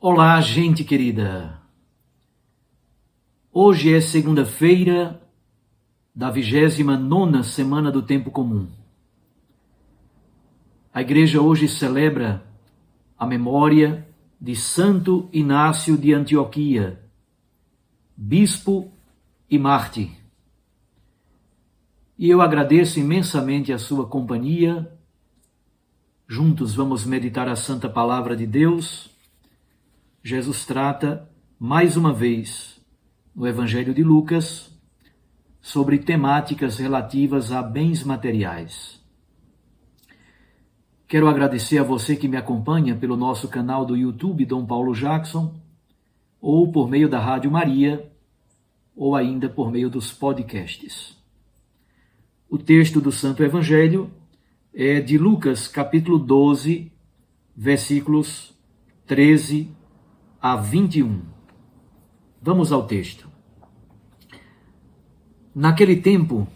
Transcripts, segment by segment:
Olá, gente querida! Hoje é segunda-feira da 29ª semana do Tempo Comum. A igreja hoje celebra a memória de Santo Inácio de Antioquia, bispo e mártir. E eu agradeço imensamente a sua companhia. Juntos vamos meditar a Santa Palavra de Deus. Jesus trata, mais uma vez, no Evangelho de Lucas, sobre temáticas relativas a bens materiais. Quero agradecer a você que me acompanha pelo nosso canal do YouTube Dom Paulo Jackson, ou por meio da Rádio Maria, ou ainda por meio dos podcasts. O texto do Santo Evangelho é de Lucas, capítulo 12, versículos 13 a 21. Vamos ao texto. Naquele tempo,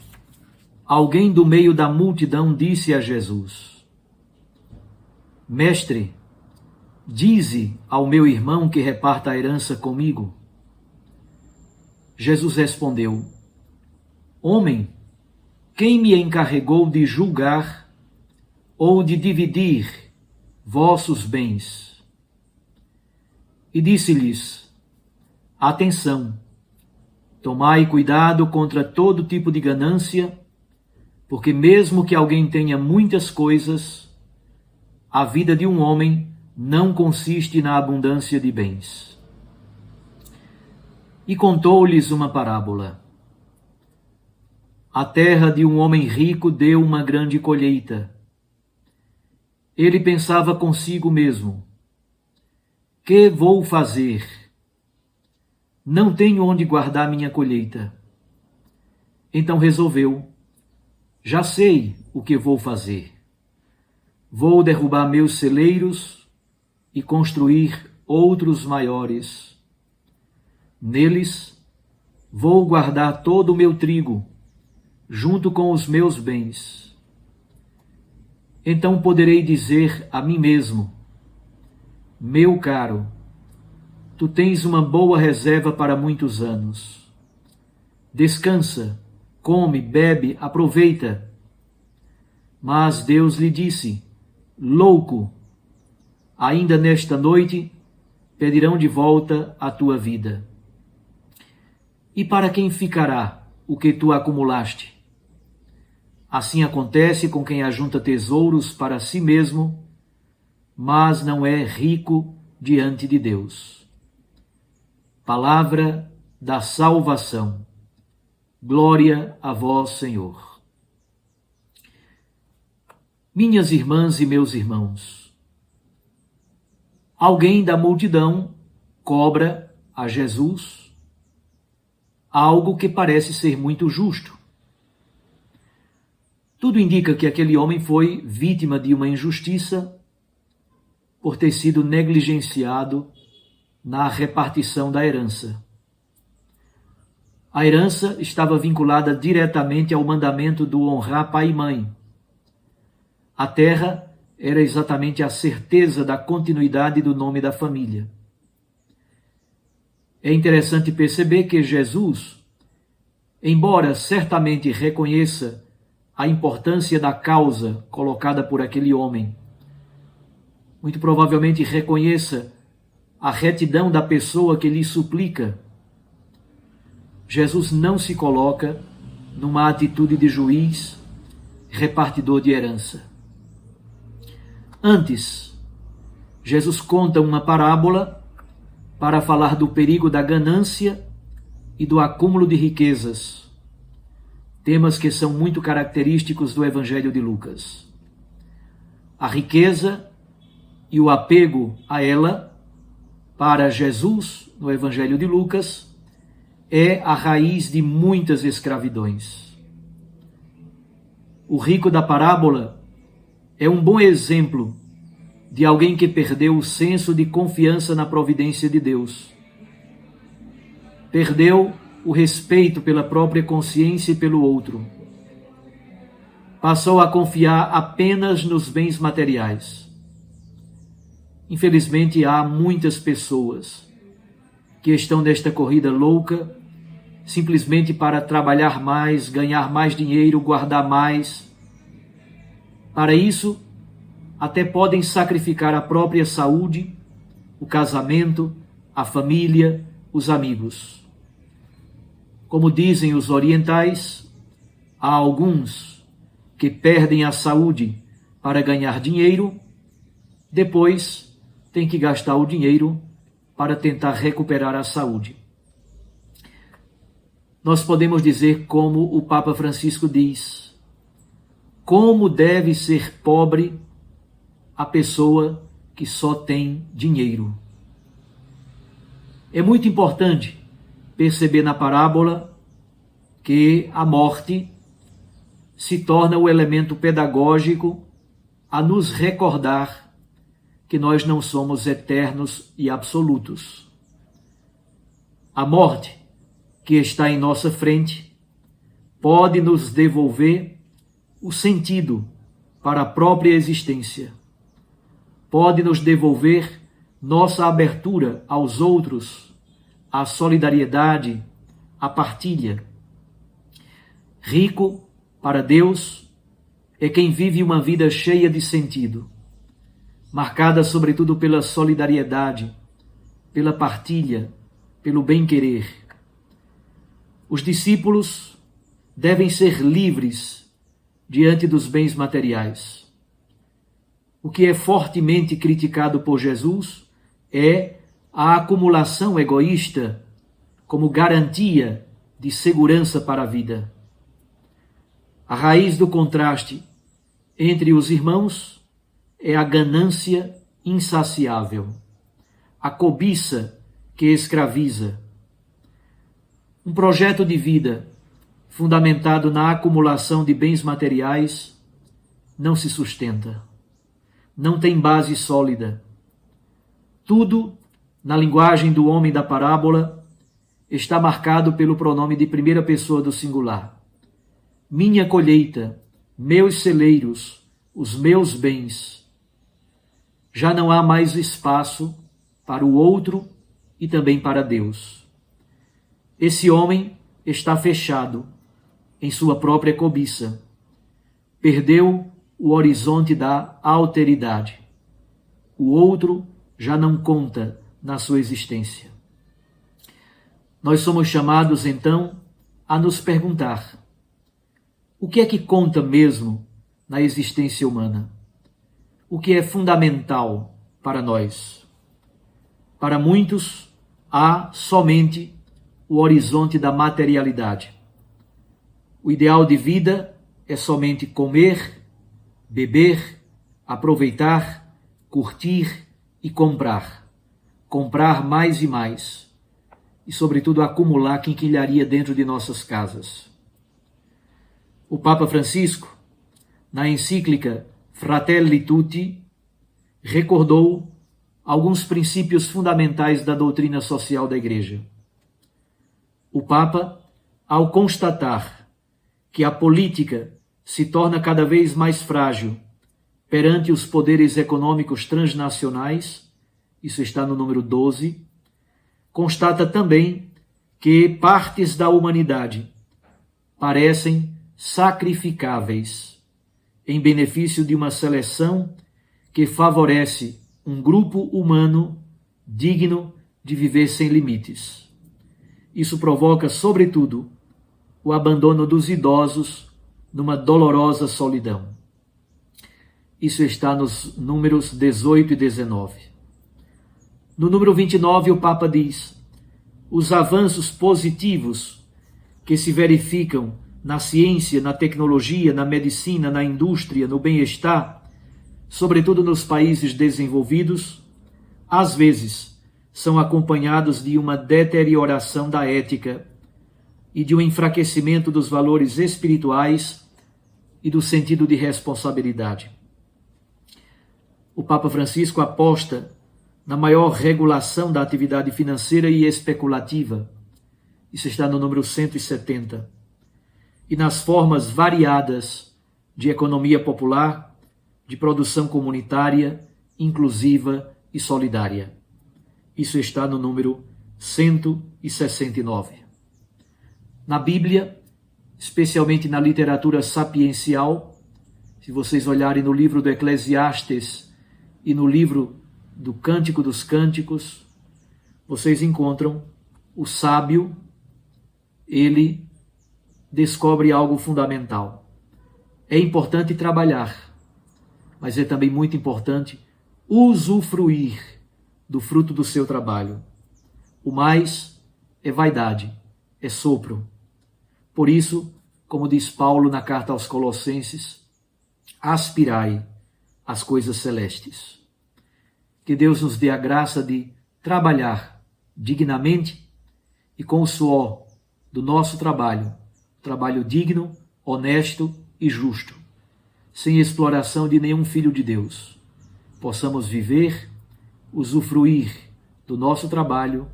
alguém do meio da multidão disse a Jesus: Mestre, dize ao meu irmão que reparta a herança comigo. Jesus respondeu: Homem, quem me encarregou de julgar ou de dividir vossos bens? E disse-lhes: Atenção, tomai cuidado contra todo tipo de ganância, porque mesmo que alguém tenha muitas coisas, a vida de um homem não consiste na abundância de bens. E contou-lhes uma parábola. A terra de um homem rico deu uma grande colheita. Ele pensava consigo mesmo: que vou fazer? Não tenho onde guardar minha colheita. Então resolveu: já sei o que vou fazer. Vou derrubar meus celeiros e construir outros maiores. Neles vou guardar todo o meu trigo, junto com os meus bens. Então poderei dizer a mim mesmo: meu caro, tu tens uma boa reserva para muitos anos. Descansa, come, bebe, aproveita. Mas Deus lhe disse: louco, ainda nesta noite pedirão de volta a tua vida. E para quem ficará o que tu acumulaste? Assim acontece com quem ajunta tesouros para si mesmo, mas não é rico diante de Deus. Palavra da salvação. Glória a vós, Senhor. Minhas irmãs e meus irmãos, alguém da multidão cobra a Jesus algo que parece ser muito justo. Tudo indica que aquele homem foi vítima de uma injustiça por ter sido negligenciado na repartição da herança. A herança estava vinculada diretamente ao mandamento do honrar pai e mãe. A terra era exatamente a certeza da continuidade do nome da família. É interessante perceber que Jesus, embora certamente reconheça a importância da causa colocada por aquele homem, muito provavelmente reconheça a retidão da pessoa que lhe suplica, Jesus não se coloca numa atitude de juiz, repartidor de herança. Antes, Jesus conta uma parábola para falar do perigo da ganância e do acúmulo de riquezas, temas que são muito característicos do Evangelho de Lucas. A riqueza e o apego a ela, para Jesus, no Evangelho de Lucas, é a raiz de muitas escravidões. O rico da parábola é um bom exemplo de alguém que perdeu o senso de confiança na providência de Deus. Perdeu o respeito pela própria consciência e pelo outro. Passou a confiar apenas nos bens materiais. infelizmente, há muitas pessoas que estão nesta corrida louca simplesmente para trabalhar mais, ganhar mais dinheiro, guardar mais. Para isso, até podem sacrificar a própria saúde, o casamento, a família, os amigos. Como dizem os orientais, há alguns que perdem a saúde para ganhar dinheiro, depois tem que gastar o dinheiro para tentar recuperar a saúde. Nós podemos dizer como o Papa Francisco diz: como deve ser pobre a pessoa que só tem dinheiro. É muito importante perceber na parábola que a morte se torna o elemento pedagógico a nos recordar que nós não somos eternos e absolutos. A morte que está em nossa frente pode nos devolver o sentido para a própria existência. Pode nos devolver nossa abertura aos outros, a solidariedade, a partilha. Rico para Deus é quem vive uma vida cheia de sentido, marcada sobretudo pela solidariedade, pela partilha, pelo bem-querer. Os discípulos devem ser livres diante dos bens materiais. O que é fortemente criticado por Jesus é a acumulação egoísta como garantia de segurança para a vida. A raiz do contraste entre os irmãos é a ganância insaciável, a cobiça que escraviza. Um projeto de vida fundamentado na acumulação de bens materiais não se sustenta, não tem base sólida. Tudo, na linguagem do homem da parábola, está marcado pelo pronome de primeira pessoa do singular. Minha colheita, meus celeiros, os meus bens. Já não há mais espaço para o outro e também para Deus. Esse homem está fechado em sua própria cobiça. Perdeu o horizonte da alteridade. O outro já não conta na sua existência. Nós somos chamados, então, a nos perguntar: o que é que conta mesmo na existência humana? O que é fundamental para nós? Para muitos, há somente o horizonte da materialidade. O ideal de vida é somente comer, beber, aproveitar, curtir e comprar. Comprar mais e mais. E, sobretudo, acumular quinquilharia dentro de nossas casas. O Papa Francisco, na encíclica Fratelli Tutti, recordou alguns princípios fundamentais da doutrina social da Igreja. O Papa, ao constatar que a política se torna cada vez mais frágil perante os poderes econômicos transnacionais, isso está no número 12, constata também que partes da humanidade parecem sacrificáveis em benefício de uma seleção que favorece um grupo humano digno de viver sem limites. Isso provoca, sobretudo, o abandono dos idosos numa dolorosa solidão. Isso está nos números 18 e 19. No número 29, o Papa diz: os avanços positivos que se verificam na ciência, na tecnologia, na medicina, na indústria, no bem-estar, sobretudo nos países desenvolvidos, às vezes são acompanhados de uma deterioração da ética e de um enfraquecimento dos valores espirituais e do sentido de responsabilidade. O Papa Francisco aposta na maior regulação da atividade financeira e especulativa, isso está no número 170, e nas formas variadas de economia popular, de produção comunitária, inclusiva e solidária. Isso está no número 169. Na Bíblia, especialmente na literatura sapiencial, se vocês olharem no livro do Eclesiastes e no livro do Cântico dos Cânticos, vocês encontram o sábio, ele descobre algo fundamental. É importante trabalhar, mas é também muito importante usufruir do fruto do seu trabalho. O mais é vaidade, é sopro. Por isso, como diz Paulo na carta aos Colossenses, aspirai às coisas celestes. Que Deus nos dê a graça de trabalhar dignamente e com o suor do nosso trabalho digno, honesto e justo, sem exploração de nenhum filho de Deus, possamos viver, usufruir do nosso trabalho,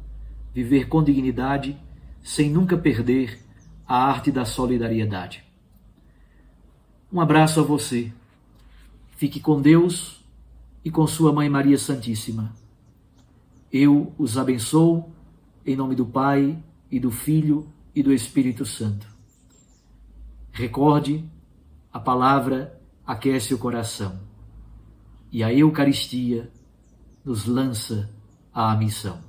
viver com dignidade, sem nunca perder a arte da solidariedade. Um abraço a você. Fique com Deus e com sua Mãe Maria Santíssima. Eu os abençoo em nome do Pai e do Filho e do Espírito Santo. Recorde, a palavra aquece o coração e a Eucaristia nos lança à missão.